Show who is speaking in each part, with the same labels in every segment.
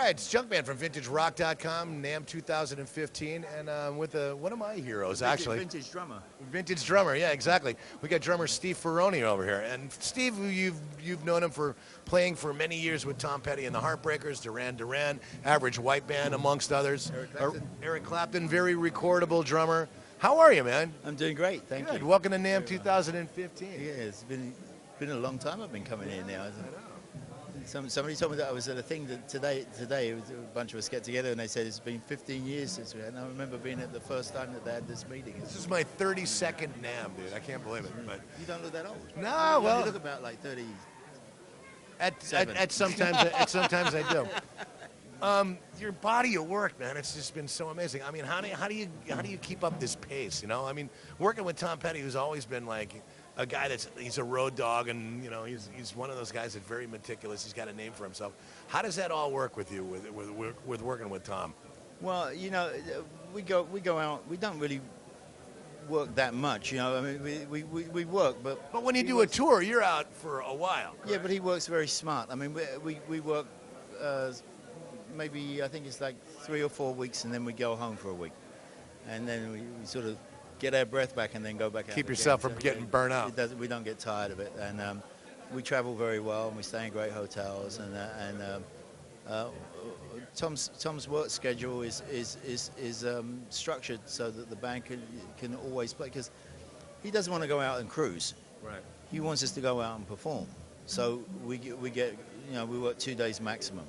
Speaker 1: right, it's Junkman from VintageRock.com, NAMM 2015, and with one of my heroes, actually.
Speaker 2: Vintage drummer.
Speaker 1: Vintage drummer, yeah, exactly. We got drummer Steve Ferrone over here. And Steve, you've known him for playing for many years with Tom Petty and the Heartbreakers, Duran Duran, Average White Band, amongst others. Eric Clapton, very recordable drummer. How are you, man?
Speaker 2: I'm doing great, thank you.
Speaker 1: Welcome to NAMM 2015.
Speaker 2: Yeah, it's been a long time I've been coming here now. Somebody told me that I was at a thing that today it was a bunch of us get together and they said it's been 15 years since we had, and I remember being at the first time that they had this meeting.
Speaker 1: This is my 32nd NAMM, dude. I can't believe it. But
Speaker 2: you don't look that old.
Speaker 1: No, well,
Speaker 2: you look about like 30.
Speaker 1: At sometimes I do. Your body of work, man, it's just been so amazing. I mean, how do you keep up this pace? You know, I mean, working with Tom Petty, who's always been like a guy he's a road dog, and you know, he's one of those guys that's very meticulous. He's got a name for himself. How does that all work with you with working with Tom?
Speaker 2: Well, you know, we go out. We don't really work that much, you know. I mean, we work, but
Speaker 1: when you do a tour, you're out for a while. Correct?
Speaker 2: Yeah, but he works very smart. I mean, we work maybe I think it's like 3 or 4 weeks, and then we go home for a week, and then we sort of get our breath back and then go back out.
Speaker 1: Keep yourself from getting burnt out.
Speaker 2: We don't get tired of it, and we travel very well, and we stay in great hotels, and Tom's work schedule is structured so that the band can always play, because he doesn't want to go out and cruise.
Speaker 1: Right.
Speaker 2: He wants us to go out and perform. So we get you know, we work 2 days maximum,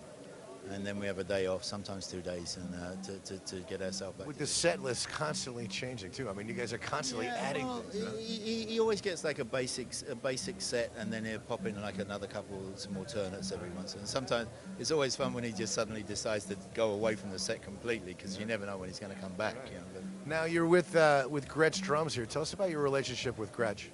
Speaker 2: and then we have a day off, sometimes 2 days, and to get ourselves back.
Speaker 1: With the set list constantly changing too. I mean, you guys are constantly adding things. Huh?
Speaker 2: He always gets like a basic set, and then he'll pop in like another couple, some alternates every once. And sometimes it's always fun when he just suddenly decides to go away from the set completely, because you never know when he's going to come back. Right. You know,
Speaker 1: now you're with Gretsch Drums here. Tell us about your relationship with Gretsch.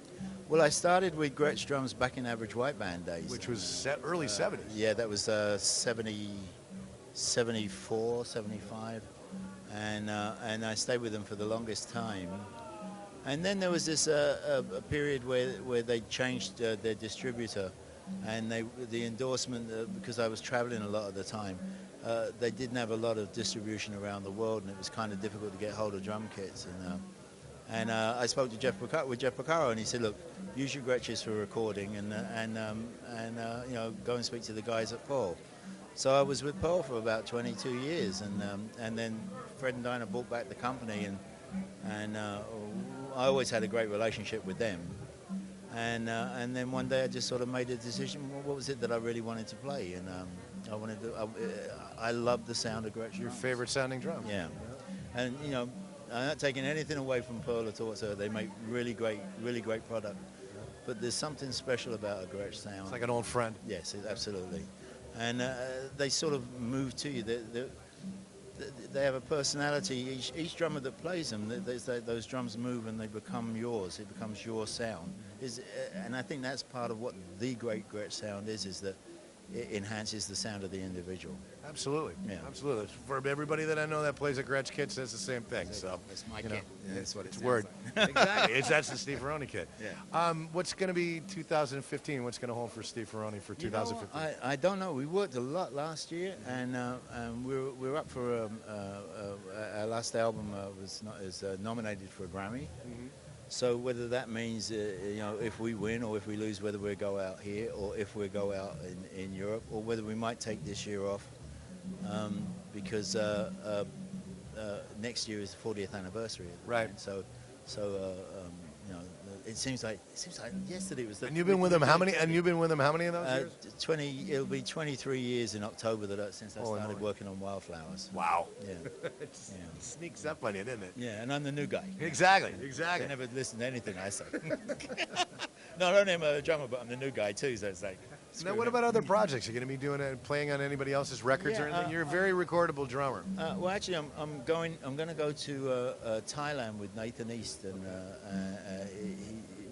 Speaker 2: Well, I started with Gretsch Drums back in Average White Band days.
Speaker 1: Which was early 70s.
Speaker 2: Yeah, that was 74, 75, and I stayed with them for the longest time. And then there was this a period where they changed their distributor, and the endorsement, because I was traveling a lot of the time, they didn't have a lot of distribution around the world, and it was kind of difficult to get hold of drum kits. And I spoke to Jeff Porcaro, and he said, look, use your Gretches for recording, and you know, go and speak to the guys at Paul. So I was with Paul for about 22 years, and then Fred and Dinah bought back the company, and I always had a great relationship with them. And then one day I just sort of made a decision. Well, what was it that I really wanted to play? And I loved the sound of Gretsch.
Speaker 1: Your favorite sounding drum?
Speaker 2: Yeah. And you know, I'm not taking anything away from Pearl at all. So they make really great product. But there's something special about a Gretsch sound.
Speaker 1: It's like an old friend.
Speaker 2: Yes, absolutely. And they sort of move to you. They have a personality. Each drummer that plays them, those drums move and they become yours. It becomes your sound. And I think that's part of what the great Gretsch sound is that it enhances the sound of the individual.
Speaker 1: Absolutely. Yeah. Absolutely. For everybody that I know that plays a Gretsch kit says the same thing. So
Speaker 2: that's my kit. That's what it's
Speaker 1: word. Exactly. That's the Steve Ferrone kit.
Speaker 2: Yeah.
Speaker 1: What's going to be 2015? What's going to hold for Steve Ferrone for 2015?
Speaker 2: You know, I don't know. We worked a lot last year, and we're up for our last album is nominated for a Grammy. Mm-hmm. So whether that means, you know, if we win or if we lose, whether we go out here or if we go out in Europe, or whether we might take this year off, because next year is the 40th anniversary.
Speaker 1: Right.
Speaker 2: So you know, it seems like yesterday was the.
Speaker 1: And you've been with them how many? And you've been with them how many of those years?
Speaker 2: 20. It'll be 23 years in October since I started working on Wildflowers.
Speaker 1: Wow.
Speaker 2: Yeah.
Speaker 1: It sneaks up on you, doesn't it?
Speaker 2: Yeah, and I'm the new guy.
Speaker 1: Exactly.
Speaker 2: They never listen to anything I say. Not only am I a drummer, but I'm the new guy too. So it's like.
Speaker 1: Now, what about other projects? You're going to be playing on anybody else's records or anything? You're a very recordable drummer.
Speaker 2: Well, actually, I'm going to go to Thailand with Nathan East, and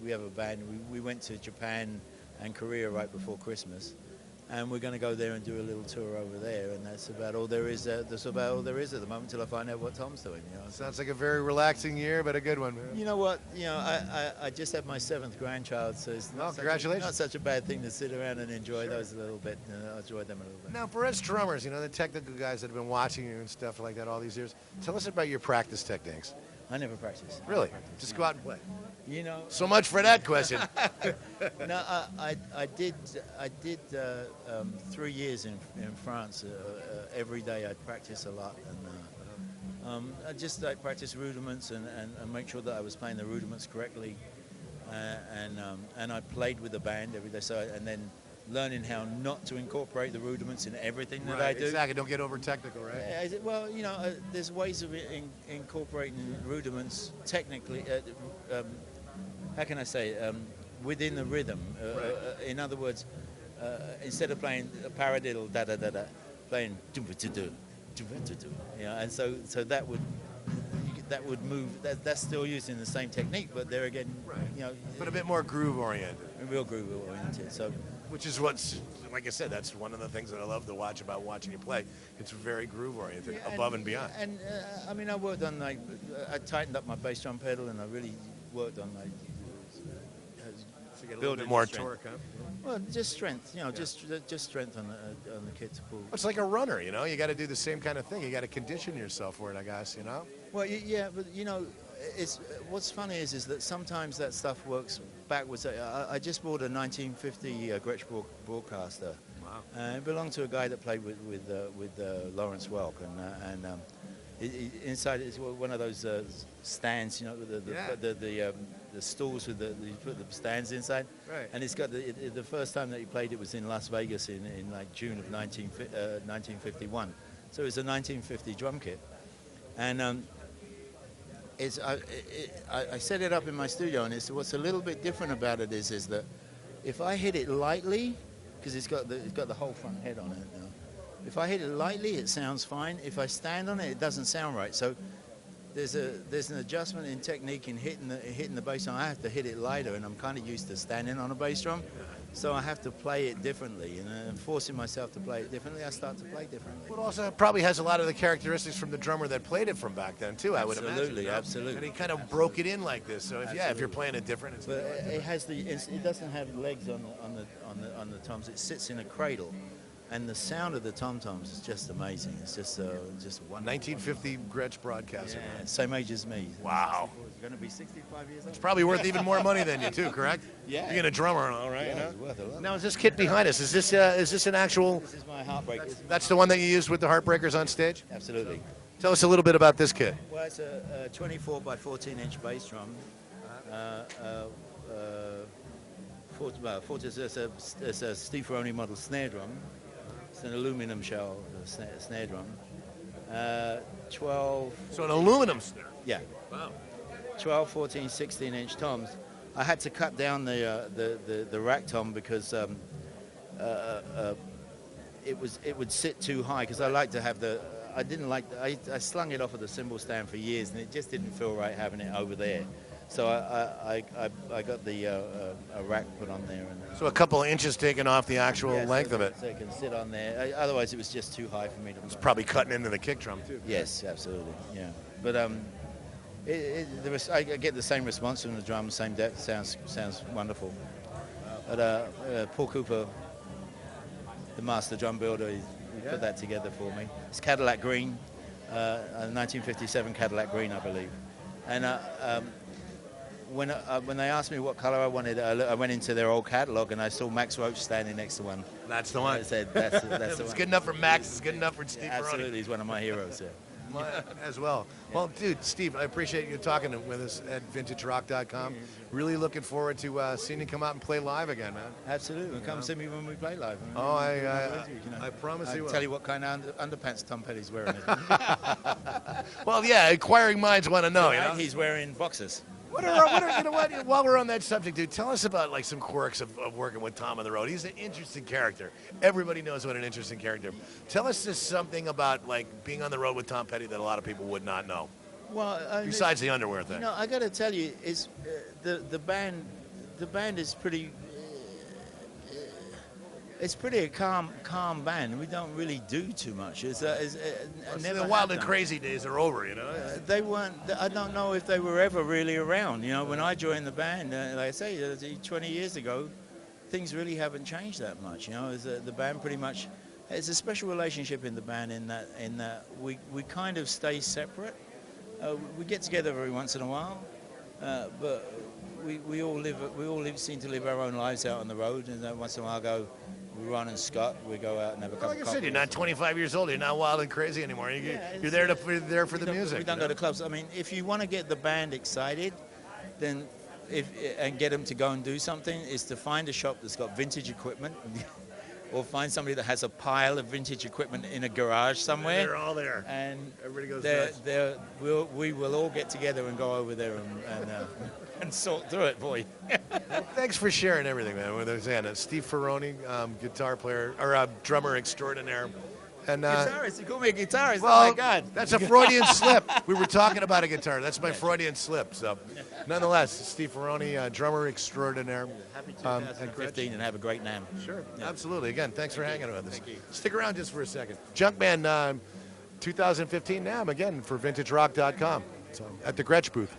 Speaker 2: we have a band. We went to Japan and Korea right before Christmas, and we're going to go there and do a little tour over there, and that's about all there is. That's about all there is at the moment till I find out what Tom's doing. You know?
Speaker 1: Sounds like a very relaxing year, but a good one, man.
Speaker 2: You know what? You know, I just had my 7th grandchild, so it's not,
Speaker 1: congratulations.
Speaker 2: not such a bad thing to sit around and enjoy those a little bit. You know, enjoy them a little bit.
Speaker 1: Now, for us drummers, you know, the technical guys that have been watching you and stuff like that all these years, tell us about your practice techniques.
Speaker 2: I never practice.
Speaker 1: Really? Just go out and play.
Speaker 2: You know.
Speaker 1: So much for that question.
Speaker 2: No, I did 3 years in France. Every day I'd practice a lot, and I just like practice rudiments and make sure that I was playing the rudiments correctly, and I played with the band every day. So and then learning how not to incorporate the rudiments in everything that I do.
Speaker 1: Exactly. Don't get over technical, right?
Speaker 2: Well, you know, there's ways of incorporating rudiments technically. How can I say? Within the rhythm. In other words, instead of playing a paradiddle da da da da, playing do do do do do. You know, and so that would move. That's still using the same technique, but there again, you know,
Speaker 1: but a bit more groove oriented.
Speaker 2: Real groove oriented. So.
Speaker 1: Which is what's, like I said, that's one of the things that I love to watch about watching you play. It's very groove oriented, above and beyond.
Speaker 2: And I mean, I worked on I tightened up my bass drum pedal, and I really worked on
Speaker 1: to get a little bit more torque, huh?
Speaker 2: Well, just strength, you know, just strength on the kit to pull.
Speaker 1: It's like a runner, you know. You got to do the same kind of thing. You got to condition yourself for it, I guess, you know.
Speaker 2: Well, yeah, but you know, it's what's funny is that sometimes that stuff works backwards. I just bought a 1950 Gretsch broadcaster. Wow. It belonged to a guy that played with Lawrence Welk, and inside it's one of those stands, you know, the stools with you put the stands inside.
Speaker 1: Right.
Speaker 2: And it's got the first time that he played it was in Las Vegas in like June of 1951. So it was a 1950 drum kit, and I set it up in my studio, and what's a little bit different about it is that if I hit it lightly, because it's got the whole front head on it now. If I hit it lightly, it sounds fine. If I stand on it, it doesn't sound right. So there's an adjustment in technique in hitting the bass drum. I have to hit it lighter, and I'm kind of used to standing on a bass drum, so I have to play it differently. And forcing myself to play it differently, I start to play differently.
Speaker 1: But also probably has a lot of the characteristics from the drummer that played it from back then too. I would imagine.
Speaker 2: Absolutely, absolutely.
Speaker 1: And he kind of broke it in like this. So if you're playing it different, it's.
Speaker 2: But it doesn't have legs on the toms. It sits in a cradle. And the sound of the tom-toms is just amazing. It's just wonderful.
Speaker 1: 1950 Gretsch broadcaster.
Speaker 2: Yeah, same age as me.
Speaker 1: Wow.
Speaker 2: He's going to be 65 years old.
Speaker 1: It's probably worth even more money than you too, correct?
Speaker 2: Yeah.
Speaker 1: Being a drummer and all, right?
Speaker 2: Yeah,
Speaker 1: You know?
Speaker 2: it's worth a lot.
Speaker 1: Now, is this kit behind us? Is this an actual?
Speaker 2: This is my Heartbreakers.
Speaker 1: That's the one that you used with the Heartbreakers on stage?
Speaker 2: Absolutely.
Speaker 1: Tell us a little bit about this kit.
Speaker 2: Well, it's a 24 by 14 inch bass drum. It's a Steve Ferrone model snare drum. It's an aluminum shell snare drum. 12.
Speaker 1: So an aluminum snare.
Speaker 2: Yeah.
Speaker 1: Wow.
Speaker 2: 12, 14, 16 inch toms. I had to cut down the rack tom because it would sit too high, because I like to have I slung it off of the cymbal stand for years, and it just didn't feel right having it over there. So I got a rack put on there. And
Speaker 1: So a couple of inches taken off the actual length
Speaker 2: so
Speaker 1: of it.
Speaker 2: So it can sit on there. Otherwise, it was just too high for me to.
Speaker 1: It's probably cutting into the kick drum too.
Speaker 2: Yes, absolutely. Yeah, but I get the same response from the drum, same depth. Sounds wonderful. But Paul Cooper, the master drum builder, he put that together for me. It's Cadillac green, 1957 Cadillac green, I believe. And when they asked me what color I wanted, I went into their old catalog and I saw Max Roach standing next to one.
Speaker 1: That's the one.
Speaker 2: I said, that's the
Speaker 1: It's
Speaker 2: one.
Speaker 1: good enough for Max. It's good enough for Steve.
Speaker 2: Yeah, absolutely, he's one of my heroes. Yeah.
Speaker 1: As well. Well, dude, Steve, I appreciate you talking with us at VintageRock.com. Really looking forward to seeing you come out and play live again, man.
Speaker 2: Absolutely. Come see me when we play live.
Speaker 1: I promise you will.
Speaker 2: I'll tell you what kind of underpants Tom Petty's wearing.
Speaker 1: Well, yeah, inquiring minds want to know. You know?
Speaker 2: He's wearing boxers.
Speaker 1: You know what? While we're on that subject, dude, tell us about like some quirks of working with Tom on the road. He's an interesting character. Everybody knows what an interesting character. Tell us just something about like being on the road with Tom Petty that a lot of people would not know.
Speaker 2: Well,
Speaker 1: besides the underwear thing.
Speaker 2: No, I got to tell you, is the band is pretty. It's pretty a calm band. We don't really do too much.
Speaker 1: The Wild and Crazy days are over, you know.
Speaker 2: They weren't. I don't know if they were ever really around. You know, when I joined the band, like I say, 20 years ago, things really haven't changed that much. You know, the band pretty much. It's a special relationship in the band in that we kind of stay separate. We get together every once in a while, but we all seem to live our own lives out on the road, and then once in a while we run and Scott, we go out and have a cup of coffee.
Speaker 1: Like I said, you're not 25 years old. You're not wild and crazy anymore. You're there for the music.
Speaker 2: We don't go to clubs. I mean, if you want to get the band excited, then and get them to go and do something, is to find a shop that's got vintage equipment. Or find somebody that has a pile of vintage equipment in a garage somewhere.
Speaker 1: And they're all there.
Speaker 2: And
Speaker 1: everybody goes nuts.
Speaker 2: We will all get together and go over there and sort through it for you.
Speaker 1: Well, thanks for sharing everything, man. With us, Anna. Steve Ferrone, guitar player, or drummer extraordinaire. And,
Speaker 2: guitarist? You call me a guitarist?
Speaker 1: Well,
Speaker 2: oh my God.
Speaker 1: That's a Freudian slip. We were talking about a guitar. That's my Freudian slip. So, nonetheless, Steve Ferrone, drummer extraordinaire.
Speaker 2: Happy 2015 and have a great NAMM.
Speaker 1: Sure, absolutely. Again, thanks for hanging with us. Stick around just for a second. Junkman 2015 NAMM, again, for vintagerock.com. So, at the Gretsch booth.